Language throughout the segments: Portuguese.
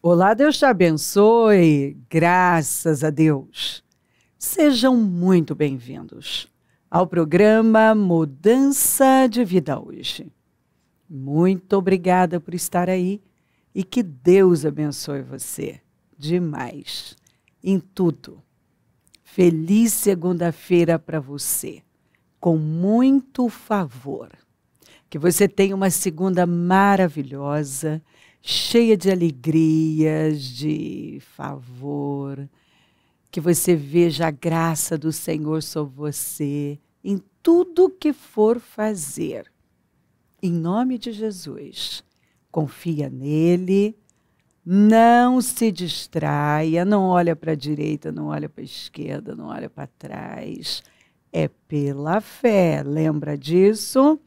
Olá, Deus te abençoe, graças a Deus. Sejam muito bem-vindos ao programa Mudança de Vida Hoje. Muito obrigada por estar aí e que Deus abençoe você demais, em tudo. Feliz segunda-feira para você, com muito favor. Que você tenha uma segunda maravilhosa, cheia de alegrias, de favor, que você veja a graça do Senhor sobre você em tudo que for fazer. Em nome de Jesus, confia nele, não se distraia, não olha para a direita, não olha para a esquerda, não olha para trás. É pela fé, lembra disso?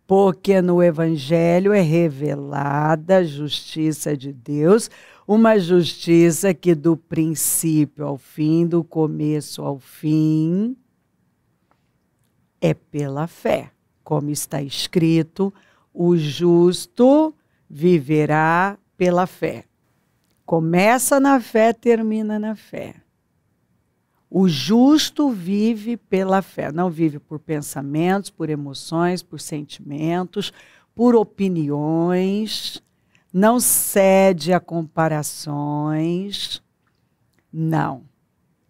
Porque no Evangelho é revelada a justiça de Deus, uma justiça que do princípio ao fim, do começo ao fim, é pela fé. Como está escrito, o justo viverá pela fé. Começa na fé, termina na fé. O justo vive pela fé, não vive por pensamentos, por emoções, por sentimentos, por opiniões, não cede a comparações, não.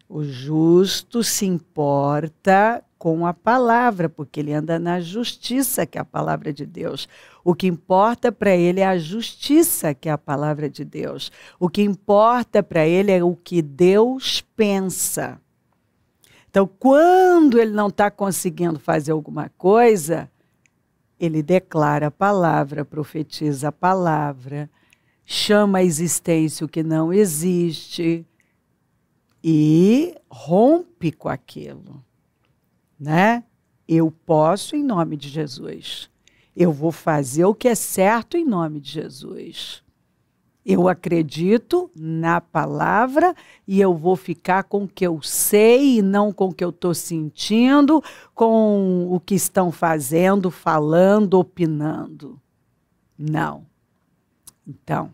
O justo se importa com a palavra, porque ele anda na justiça, que é a palavra de Deus. O que importa para ele é a justiça, que é a palavra de Deus. O que importa para ele é o que Deus pensa. Então, quando ele não está conseguindo fazer alguma coisa, ele declara a palavra, profetiza a palavra, chama à existência o que não existe e rompe com aquilo, né? Eu posso em nome de Jesus. Eu vou fazer o que é certo em nome de Jesus. Eu acredito na palavra e eu vou ficar com o que eu sei e não com o que eu estou sentindo, com o que estão fazendo, falando, opinando. Não. Então,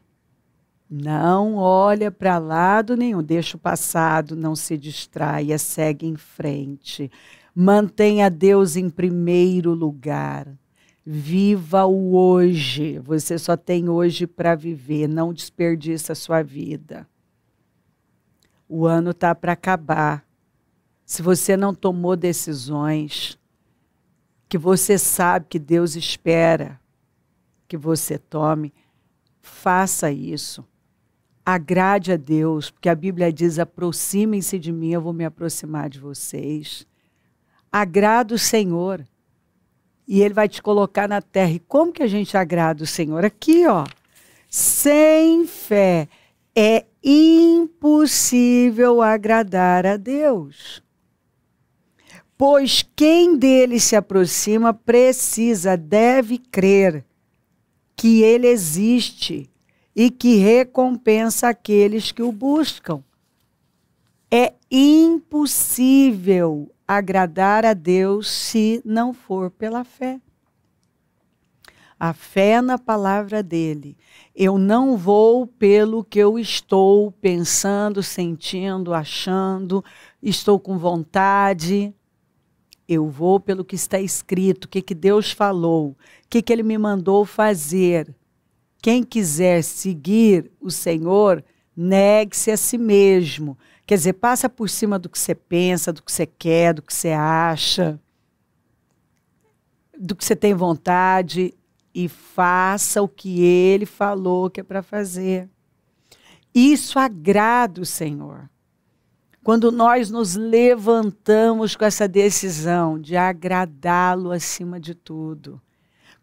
não olha para lado nenhum, deixa o passado, não se distraia, segue em frente. Mantenha Deus em primeiro lugar. Viva o hoje. Você só tem hoje para viver. Não desperdiça a sua vida. O ano está para acabar. Se você não tomou decisões que você sabe que Deus espera que você tome, faça isso. Agrade a Deus, porque a Bíblia diz: aproximem-se de mim, eu vou me aproximar de vocês. Agrada o Senhor. E ele vai te colocar na terra. E como que a gente agrada o Senhor? Aqui, ó. Sem fé é impossível agradar a Deus. Pois quem dele se aproxima deve crer que ele existe e que recompensa aqueles que o buscam. É impossível agradar a Deus se não for pela fé. A fé na palavra dele. Eu não vou pelo que eu estou pensando, sentindo, achando, estou com vontade. Eu vou pelo que está escrito, o que Deus falou, o que ele me mandou fazer. Quem quiser seguir o Senhor, negue-se a si mesmo. Quer dizer, passa por cima do que você pensa, do que você quer, do que você acha, do que você tem vontade e faça o que ele falou que é para fazer. Isso agrada o Senhor. Quando nós nos levantamos com essa decisão de agradá-lo acima de tudo.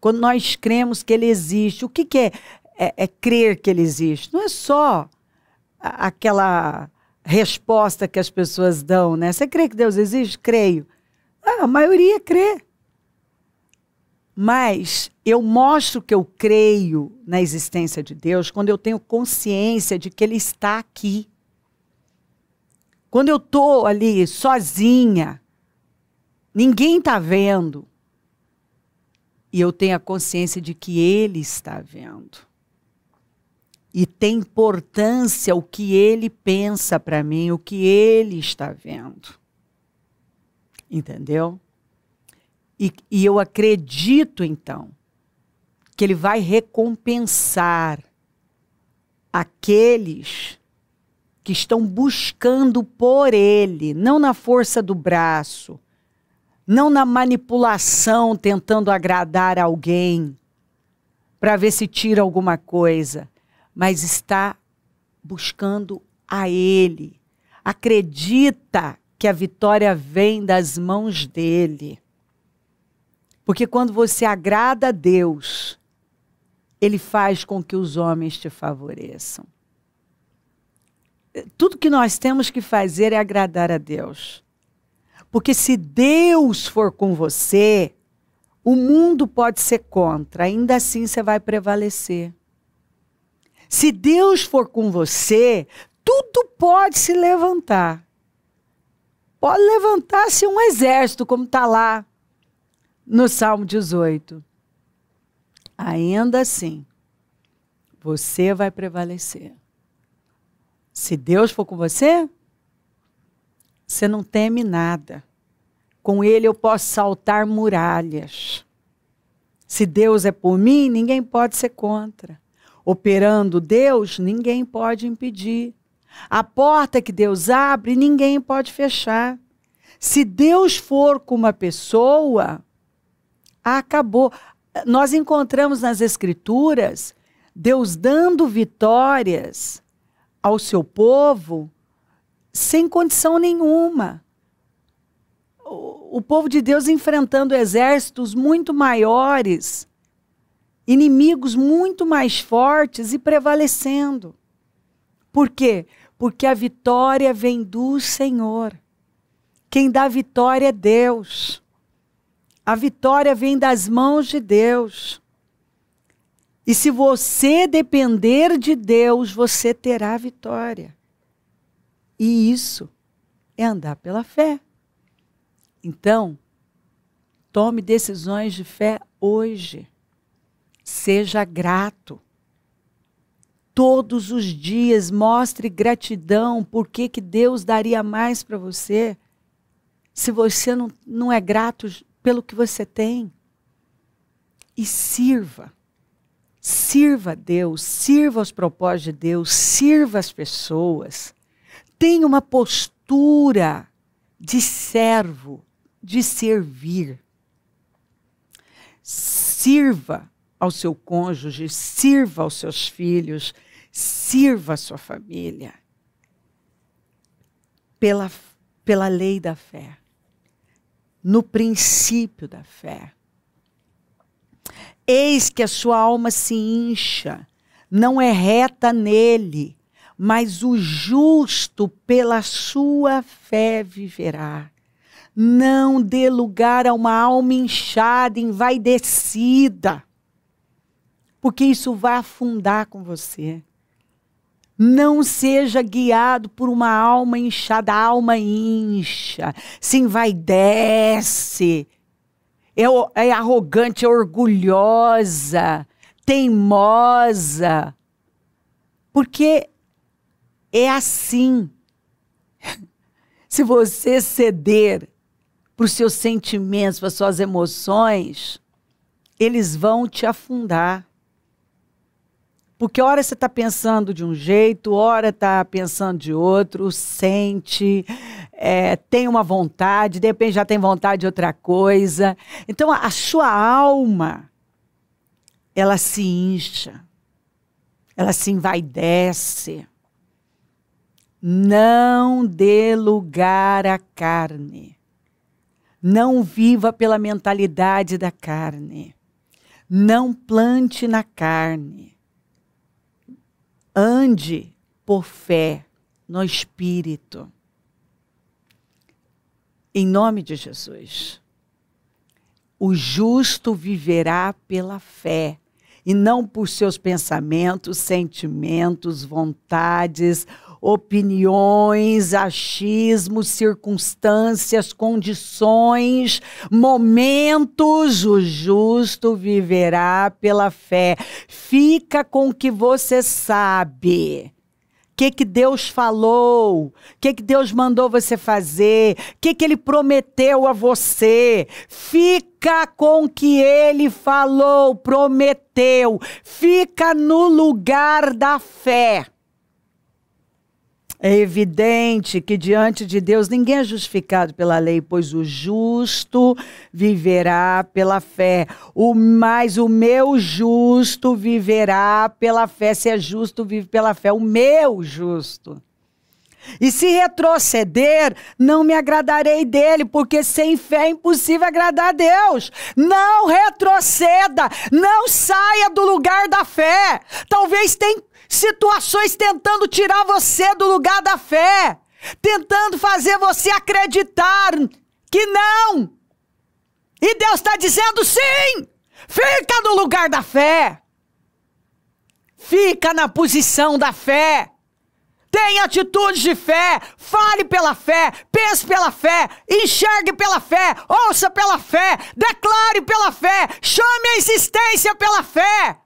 Quando nós cremos que ele existe. O que é crer que ele existe? Não é só aquela resposta que as pessoas dão, né? Você crê que Deus existe? Creio. A maioria crê. Mas eu mostro que eu creio na existência de Deus quando eu tenho consciência de que ele está aqui. Quando eu estou ali sozinha, ninguém está vendo. E eu tenho a consciência de que ele está vendo. E tem importância o que ele pensa para mim, o que ele está vendo. Entendeu? E eu acredito, então, que ele vai recompensar aqueles que estão buscando por ele, não na força do braço, não na manipulação, tentando agradar alguém, para ver se tira alguma coisa, mas está buscando a ele. Acredita que a vitória vem das mãos dele. Porque quando você agrada a Deus, ele faz com que os homens te favoreçam. Tudo que nós temos que fazer é agradar a Deus. Porque se Deus for com você, o mundo pode ser contra, ainda assim você vai prevalecer. Se Deus for com você, tudo pode se levantar. Pode levantar-se um exército, como está lá no Salmo 18. Ainda assim, você vai prevalecer. Se Deus for com você, você não teme nada. Com ele eu posso saltar muralhas. Se Deus é por mim, ninguém pode ser contra. Operando Deus, ninguém pode impedir. A porta que Deus abre, ninguém pode fechar. Se Deus for com uma pessoa, acabou. Nós encontramos nas Escrituras Deus dando vitórias ao seu povo sem condição nenhuma. O povo de Deus enfrentando exércitos muito maiores, inimigos muito mais fortes e prevalecendo. Por quê? Porque a vitória vem do Senhor. Quem dá vitória é Deus. A vitória vem das mãos de Deus. E se você depender de Deus, você terá vitória. E isso é andar pela fé. Então, tome decisões de fé hoje. Seja grato. Todos os dias mostre gratidão. Por que Deus daria mais para você se você não é grato pelo que você tem? E sirva. Sirva a Deus, sirva aos propósitos de Deus, sirva as pessoas. Tenha uma postura de servo, de servir. Sirva ao seu cônjuge, sirva aos seus filhos, sirva a sua família. Pela lei da fé. No princípio da fé. Eis que a sua alma se incha, não é reta nele, mas o justo pela sua fé viverá. Não dê lugar a uma alma inchada, envaidecida, porque isso vai afundar com você. Não seja guiado por uma alma inchada, a alma incha, se envaidece. É arrogante, é orgulhosa, teimosa. Porque é assim. Se você ceder para os seus sentimentos, para as suas emoções, eles vão te afundar. Porque hora você está pensando de um jeito, hora está pensando de outro, sente, tem uma vontade, de repente já tem vontade de outra coisa. Então a sua alma, ela se incha, ela se envaidece. Não dê lugar à carne. Não viva pela mentalidade da carne. Não plante na carne. Ande por fé, no Espírito. Em nome de Jesus. O justo viverá pela fé, e não por seus pensamentos, sentimentos, vontades, opiniões, achismos, circunstâncias, condições, momentos. O justo viverá pela fé. Fica com o que você sabe. O que Deus falou? O que Deus mandou você fazer? O que Ele prometeu a você? Fica com o que Ele falou, prometeu. Fica no lugar da fé. É evidente que diante de Deus ninguém é justificado pela lei, pois o justo viverá pela fé. Mas o meu justo viverá pela fé. Se é justo, vive pela fé. O meu justo. E se retroceder, não me agradarei dele, porque sem fé é impossível agradar a Deus. Não retroceda, não saia do lugar da fé. Talvez tenha situações tentando tirar você do lugar da fé, tentando fazer você acreditar que não. E Deus está dizendo sim, fica no lugar da fé. Fica na posição da fé. Tenha atitudes de fé, fale pela fé, pense pela fé, enxergue pela fé, ouça pela fé, declare pela fé, chame a existência pela fé.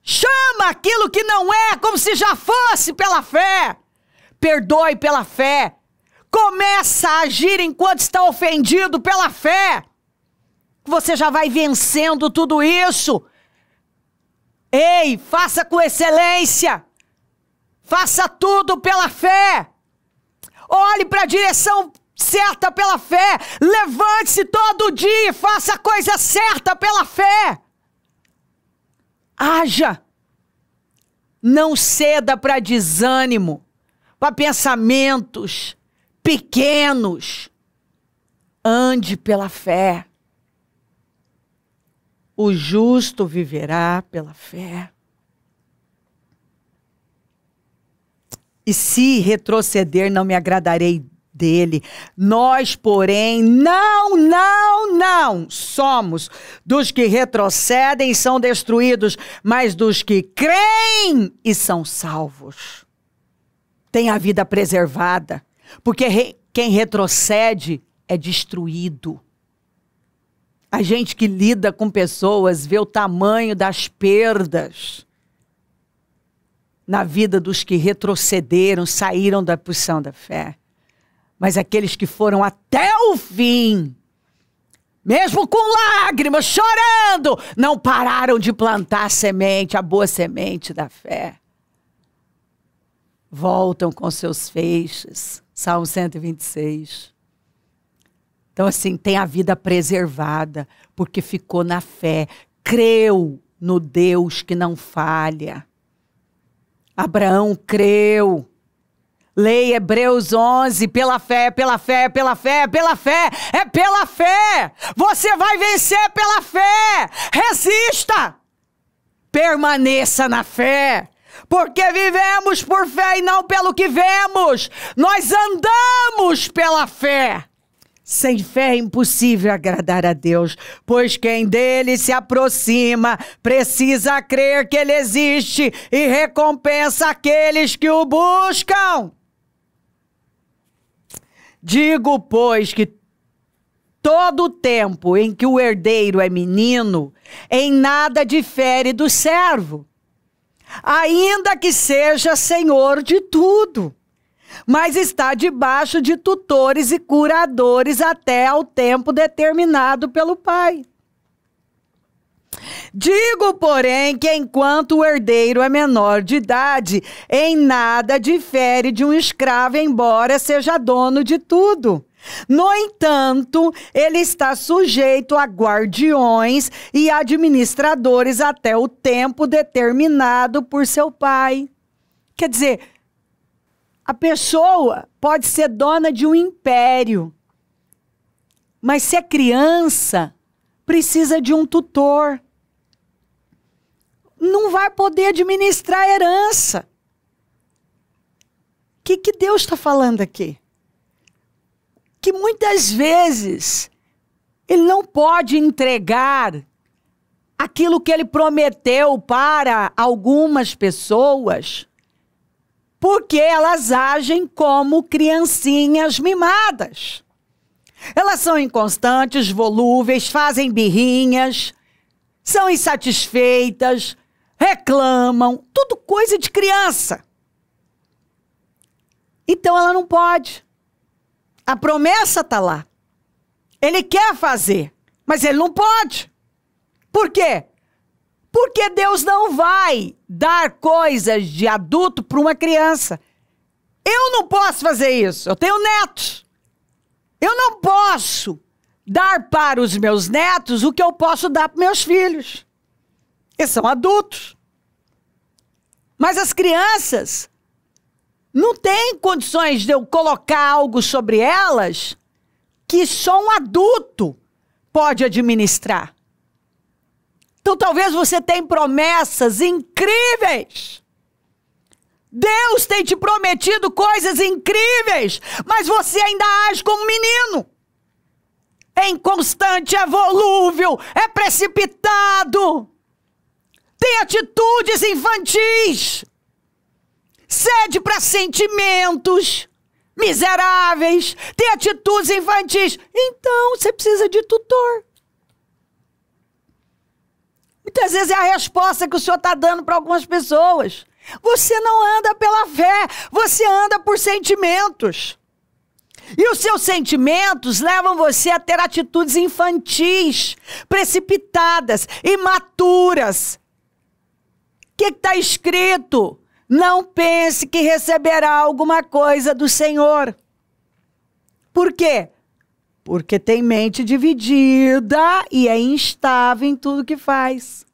Chama aquilo que não é como se já fosse pela fé. Perdoe pela fé. Começa a agir enquanto está ofendido pela fé. Você já vai vencendo tudo isso. Ei, faça com excelência. Faça tudo pela fé. Olhe para a direção certa pela fé. Levante-se todo dia e faça a coisa certa pela fé. Haja. Não ceda para desânimo, para pensamentos pequenos. Ande pela fé. O justo viverá pela fé. E se retroceder, não me agradarei dele. Nós, porém, não somos dos que retrocedem e são destruídos, mas dos que creem e são salvos. Tem a vida preservada, porque quem retrocede é destruído. A gente que lida com pessoas vê o tamanho das perdas na vida dos que retrocederam, saíram da posição da fé. Mas aqueles que foram até o fim, mesmo com lágrimas, chorando, não pararam de plantar a semente, a boa semente da fé. Voltam com seus feixes. Salmo 126. Então, assim, tem a vida preservada, porque ficou na fé. Creu no Deus que não falha. Abraão creu. Leia Hebreus 11, pela fé, pela fé, pela fé, pela fé, é pela fé. Você vai vencer pela fé. Resista. Permaneça na fé. Porque vivemos por fé e não pelo que vemos. Nós andamos pela fé. Sem fé é impossível agradar a Deus, pois quem dele se aproxima precisa crer que ele existe e recompensa aqueles que o buscam. Digo, pois, que todo o tempo em que o herdeiro é menino, em nada difere do servo, ainda que seja senhor de tudo, mas está debaixo de tutores e curadores até ao tempo determinado pelo pai. Digo, porém, que enquanto o herdeiro é menor de idade, em nada difere de um escravo, embora seja dono de tudo. No entanto, ele está sujeito a guardiões e administradores até o tempo determinado por seu pai. Quer dizer, a pessoa pode ser dona de um império, mas se é criança, precisa de um tutor. Não vai poder administrar a herança. O que Deus está falando aqui? Que muitas vezes ele não pode entregar aquilo que ele prometeu para algumas pessoas, Porque elas agem como criancinhas mimadas. Elas são inconstantes, volúveis, fazem birrinhas, são insatisfeitas, reclamam, tudo coisa de criança. Então ela não pode. A promessa está lá. Ele quer fazer, mas ele não pode. Por quê? Porque Deus não vai dar coisas de adulto para uma criança. Eu não posso fazer isso. Eu tenho netos. Eu não posso dar para os meus netos o que eu posso dar para meus filhos. Eles são adultos. Mas as crianças não têm condições de eu colocar algo sobre elas que só um adulto pode administrar. Então talvez você tenha promessas incríveis. Deus tem te prometido coisas incríveis, mas você ainda age como menino. É inconstante, é volúvel, é precipitado. Tem atitudes infantis. Cede para sentimentos miseráveis. Tem atitudes infantis. Então você precisa de tutor. Muitas vezes é a resposta que o Senhor está dando para algumas pessoas. Você não anda pela fé, você anda por sentimentos. E os seus sentimentos levam você a ter atitudes infantis, precipitadas, imaturas. O que está escrito? Não pense que receberá alguma coisa do Senhor. Por quê? Porque tem mente dividida e é instável em tudo que faz.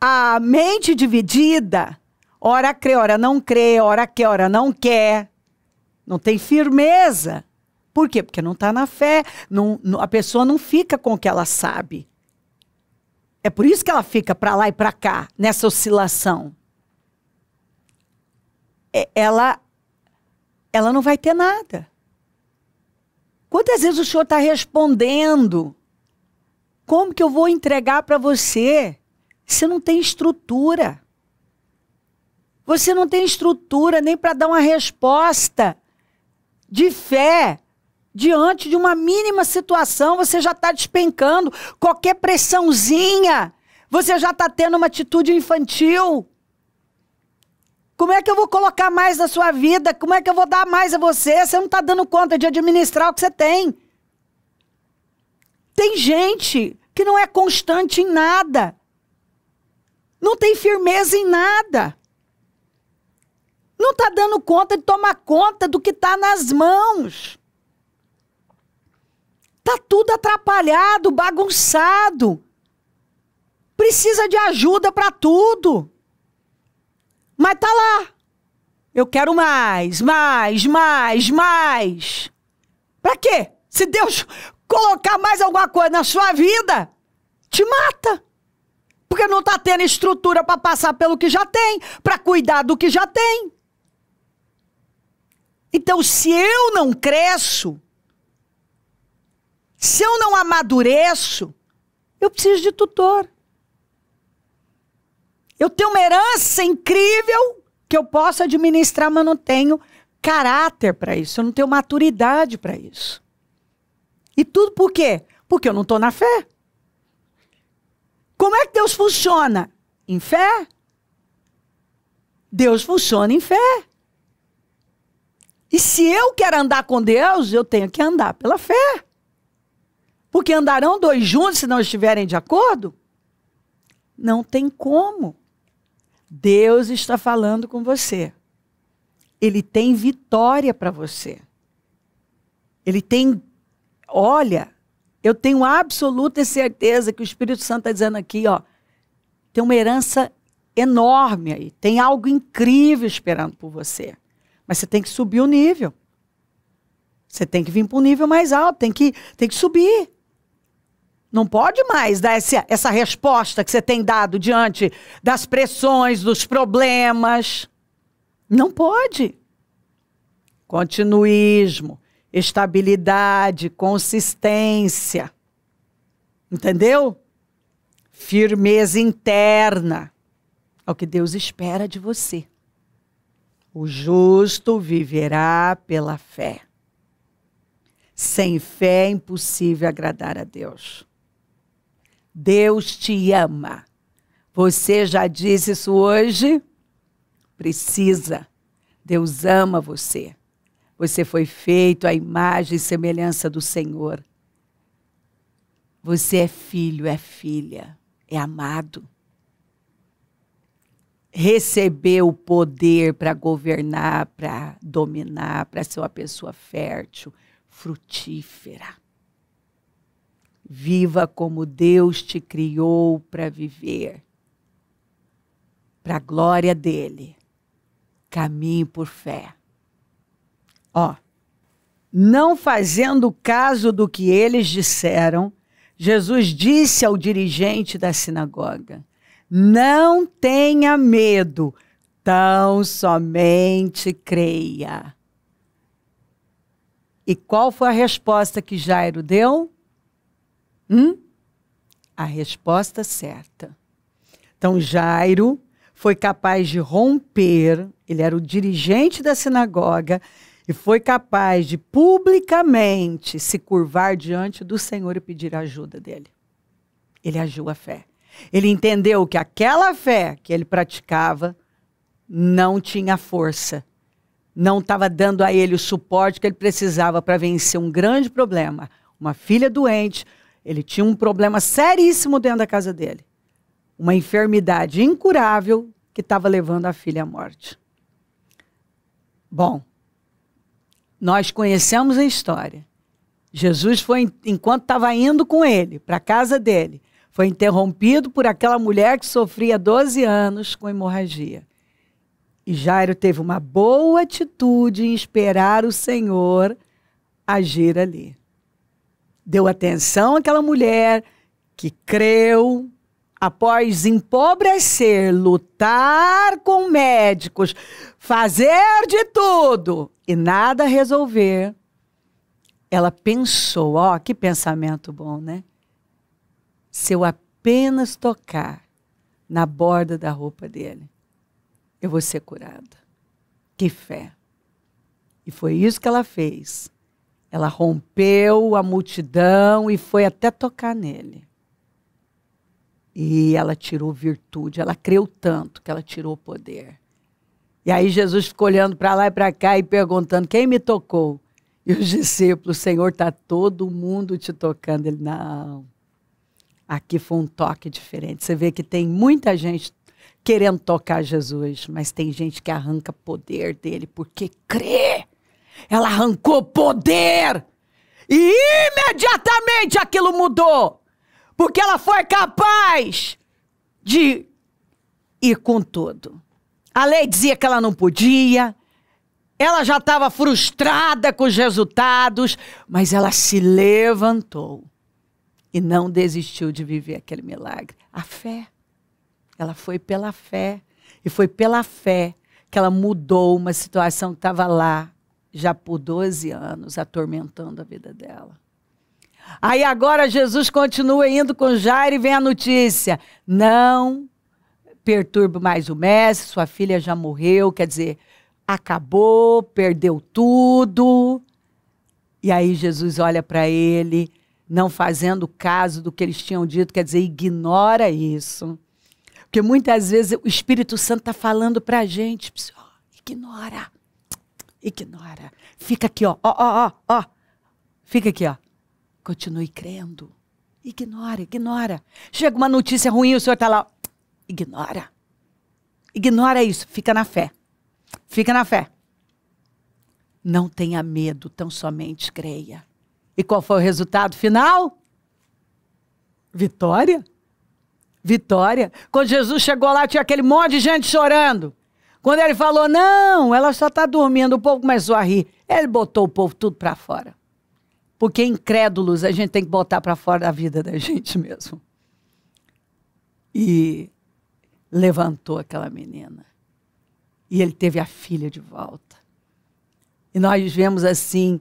A mente dividida, ora crê, ora não crê, ora quer, ora não quer. Não tem firmeza. Por quê? Porque não está na fé. A pessoa não fica com o que ela sabe. É por isso que ela fica para lá e para cá, nessa oscilação. Ela não vai ter nada. Quantas vezes o Senhor está respondendo? Como que eu vou entregar para você? Você não tem estrutura. Você não tem estrutura nem para dar uma resposta de fé. Diante de uma mínima situação, você já está despencando. Qualquer pressãozinha, você já está tendo uma atitude infantil. Como é que eu vou colocar mais na sua vida? Como é que eu vou dar mais a você? Você não está dando conta de administrar o que você tem. Tem gente que não é constante em nada. Não tem firmeza em nada. Não está dando conta de tomar conta do que está nas mãos. Está tudo atrapalhado, bagunçado. Precisa de ajuda para tudo. Mas está lá. Eu quero mais. Para quê? Se Deus colocar mais alguma coisa na sua vida, te mata. Porque não está tendo estrutura para passar pelo que já tem, para cuidar do que já tem. Então, se eu não cresço, se eu não amadureço, eu preciso de tutor. Eu tenho uma herança incrível que eu posso administrar, mas não tenho caráter para isso. Eu não tenho maturidade para isso. E tudo por quê? Porque eu não estou na fé. Como é que Deus funciona? Em fé. Deus funciona em fé. E se eu quero andar com Deus, eu tenho que andar pela fé. Porque andarão dois juntos se não estiverem de acordo? Não tem como. Deus está falando com você. Ele tem vitória para você. Ele tem... Olha, eu tenho absoluta certeza que o Espírito Santo está dizendo aqui, ó, tem uma herança enorme aí. Tem algo incrível esperando por você. Mas você tem que subir o nível. Você tem que vir para um nível mais alto, tem que subir. Não pode mais dar essa resposta que você tem dado diante das pressões, dos problemas. Não pode. Continuismo, estabilidade, consistência. Entendeu? Firmeza interna. É o que Deus espera de você. O justo viverá pela fé. Sem fé é impossível agradar a Deus. Deus te ama. Você já disse isso hoje? Precisa. Deus ama você. Você foi feito à imagem e semelhança do Senhor. Você é filho, é filha, é amado. Recebeu o poder para governar, para dominar, para ser uma pessoa fértil, frutífera. Viva como Deus te criou para viver. Para a glória dele. Caminhe por fé. Ó, não fazendo caso do que eles disseram, Jesus disse ao dirigente da sinagoga: não tenha medo, tão somente creia. E qual foi a resposta que Jairo deu? A resposta certa. Então Jairo foi capaz de romper, ele era o dirigente da sinagoga, e foi capaz de publicamente se curvar diante do Senhor e pedir a ajuda dele. Ele agiu a fé. Ele entendeu que aquela fé que ele praticava não tinha força. Não estava dando a ele o suporte que ele precisava para vencer um grande problema. Uma filha doente, ele tinha um problema seríssimo dentro da casa dele. Uma enfermidade incurável que estava levando a filha à morte. Bom, nós conhecemos a história. Jesus foi, enquanto estava indo com ele para a casa dele, foi interrompido por aquela mulher que sofria 12 anos com hemorragia. E Jairo teve uma boa atitude em esperar o Senhor agir ali. Deu atenção àquela mulher que creu, após empobrecer, lutar com médicos, fazer de tudo e nada resolver, ela pensou, ó, que pensamento bom, né? Se eu apenas tocar na borda da roupa dele, eu vou ser curada. Que fé. E foi isso que ela fez. Ela rompeu a multidão e foi até tocar nele. E ela tirou virtude, ela creu tanto que ela tirou o poder. E aí Jesus ficou olhando para lá e para cá e perguntando, quem me tocou? E os discípulos, Senhor, está todo mundo te tocando. Ele, não, aqui foi um toque diferente. Você vê que tem muita gente querendo tocar Jesus, mas tem gente que arranca poder dele porque crê. Ela arrancou poder e imediatamente aquilo mudou. Porque ela foi capaz de ir com tudo. A lei dizia que ela não podia, ela já estava frustrada com os resultados, mas ela se levantou e não desistiu de viver aquele milagre. A fé. Ela foi pela fé. E foi pela fé que ela mudou uma situação que estava lá já por 12 anos, atormentando a vida dela. Aí agora Jesus continua indo com Jairo e vem a notícia. Não perturbe mais o mestre, sua filha já morreu, quer dizer, acabou, perdeu tudo. E aí Jesus olha para ele, não fazendo caso do que eles tinham dito, quer dizer, ignora isso. Porque muitas vezes o Espírito Santo está falando para a gente, ignora, ignora. Fica aqui, ó, fica aqui, ó. Continue crendo. Ignora, ignora. Chega uma notícia ruim, o senhor está lá. Ignora. Ignora isso. Fica na fé. Fica na fé. Não tenha medo, tão somente creia. E qual foi o resultado final? Vitória. Vitória. Quando Jesus chegou lá, tinha aquele monte de gente chorando. Quando ele falou, não, ela só está dormindo, o povo começou a rir. Ele botou o povo tudo para fora. Porque incrédulos a gente tem que botar para fora da vida da gente mesmo. E levantou aquela menina. E ele teve a filha de volta. E nós vemos assim,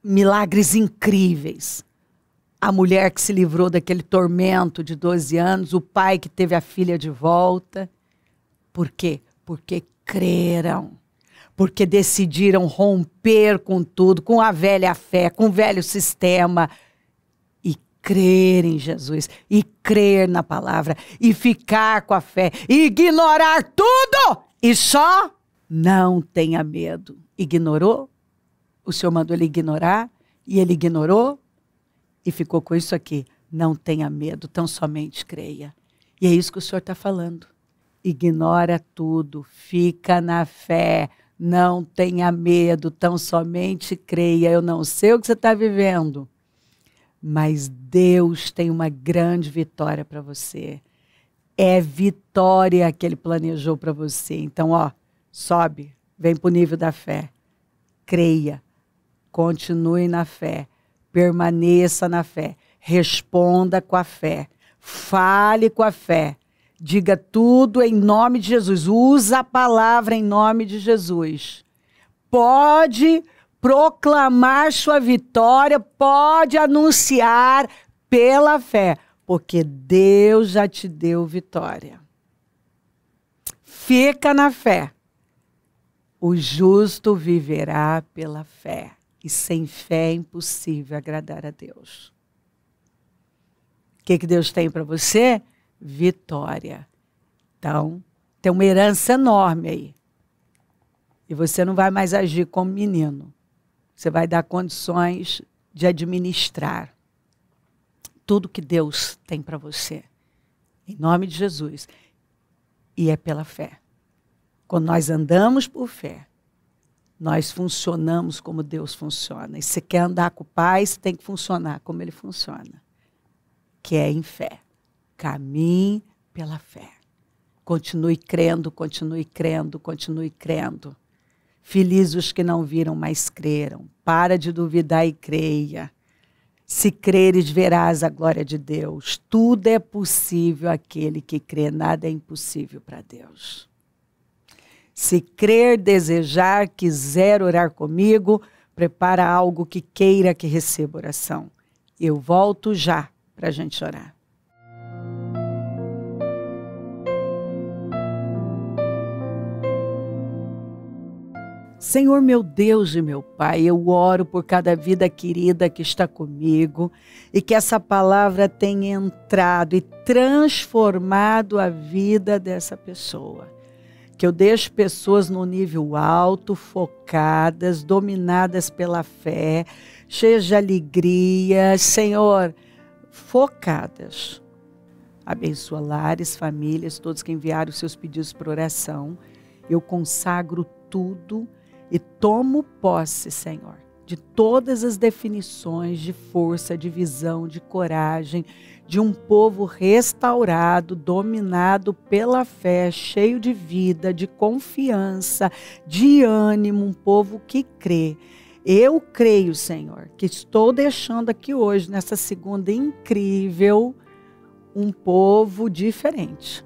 milagres incríveis. A mulher que se livrou daquele tormento de 12 anos, o pai que teve a filha de volta. Por quê? Porque creram. porque decidiram romper com tudo, com a velha fé, com o velho sistema, e crer em Jesus, e crer na palavra, e ficar com a fé, e ignorar tudo, e só não tenha medo. Ignorou? O Senhor mandou ele ignorar, e ele ignorou, e ficou com isso aqui. Não tenha medo, tão somente creia. E é isso que o Senhor está falando. Ignora tudo, fica na fé, não tenha medo, tão somente creia. Eu não sei o que você está vivendo, mas Deus tem uma grande vitória para você. É vitória que Ele planejou para você. Então, sobe, vem para o nível da fé. Creia, continue na fé, permaneça na fé, responda com a fé, fale com a fé. Diga tudo em nome de Jesus. Usa a palavra em nome de Jesus. Pode proclamar sua vitória, pode anunciar pela fé, porque Deus já te deu vitória. Fica na fé. O justo viverá pela fé. E sem fé é impossível agradar a Deus. O que Deus tem para você? Vitória. Então, tem uma herança enorme aí. E você não vai mais agir como menino. Você vai dar condições de administrar tudo que Deus tem para você. Em nome de Jesus. E é pela fé. Quando nós andamos por fé, nós funcionamos como Deus funciona. E se quer andar com o Pai, você tem que funcionar como Ele funciona. Que é em fé. Caminhe pela fé. Continue crendo, continue crendo, continue crendo. Felizes os que não viram, mas creram. Para de duvidar e creia. Se creres, verás a glória de Deus. Tudo é possível àquele que crê. Nada é impossível para Deus. Se crer, desejar, quiser orar comigo, prepara algo que queira que receba oração. Eu volto já para a gente orar. Senhor, meu Deus e meu Pai, eu oro por cada vida querida que está comigo e que essa palavra tenha entrado e transformado a vida dessa pessoa. Que eu deixe pessoas no nível alto, focadas, dominadas pela fé, cheias de alegria, Senhor, focadas. Abençoa lares, famílias, todos que enviaram os seus pedidos por oração. Eu consagro tudo e tomo posse, Senhor, de todas as definições de força, de visão, de coragem, de um povo restaurado, dominado pela fé, cheio de vida, de confiança, de ânimo, um povo que crê. Eu creio, Senhor, que estou deixando aqui hoje, nessa segunda incrível, um povo diferente.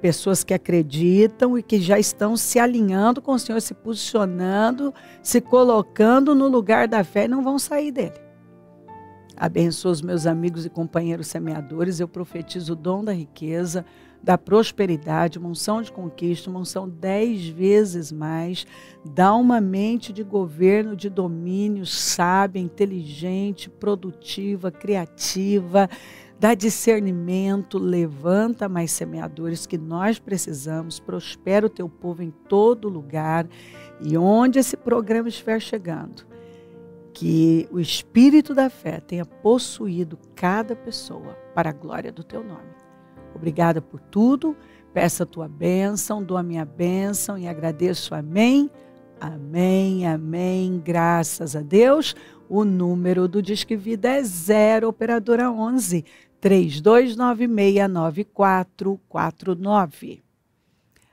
Pessoas que acreditam e que já estão se alinhando com o Senhor, se posicionando, se colocando no lugar da fé e não vão sair dele. Abençoa os meus amigos e companheiros semeadores. Eu profetizo o dom da riqueza, da prosperidade, uma unção de conquista, uma unção 10 vezes mais. Dá uma mente de governo, de domínio, sábia, inteligente, produtiva, criativa. Dá discernimento, levanta mais semeadores que nós precisamos, prospera o teu povo em todo lugar e onde esse programa estiver chegando, que o Espírito da fé tenha possuído cada pessoa para a glória do teu nome. Obrigada por tudo, peço a tua bênção, dou a minha bênção e agradeço, amém, amém, amém, graças a Deus. O número do Disque Vida é 0, operadora 11 32969449.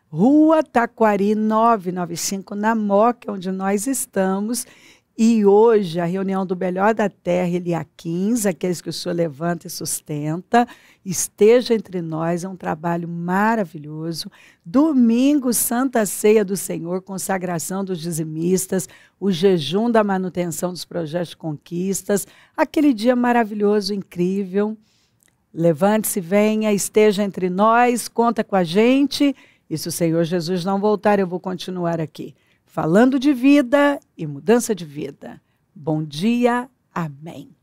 Rua Taquari 995, na Moca, onde nós estamos. E hoje a reunião do Melhor da Terra, Elia 15, aqueles que o Senhor levanta e sustenta, esteja entre nós, é um trabalho maravilhoso. Domingo, Santa Ceia do Senhor, consagração dos dizimistas, o jejum da manutenção dos projetos de conquistas, aquele dia maravilhoso, incrível. Levante-se, venha, esteja entre nós, conta com a gente. E se o Senhor Jesus não voltar, eu vou continuar aqui, falando de vida e mudança de vida. Bom dia, amém.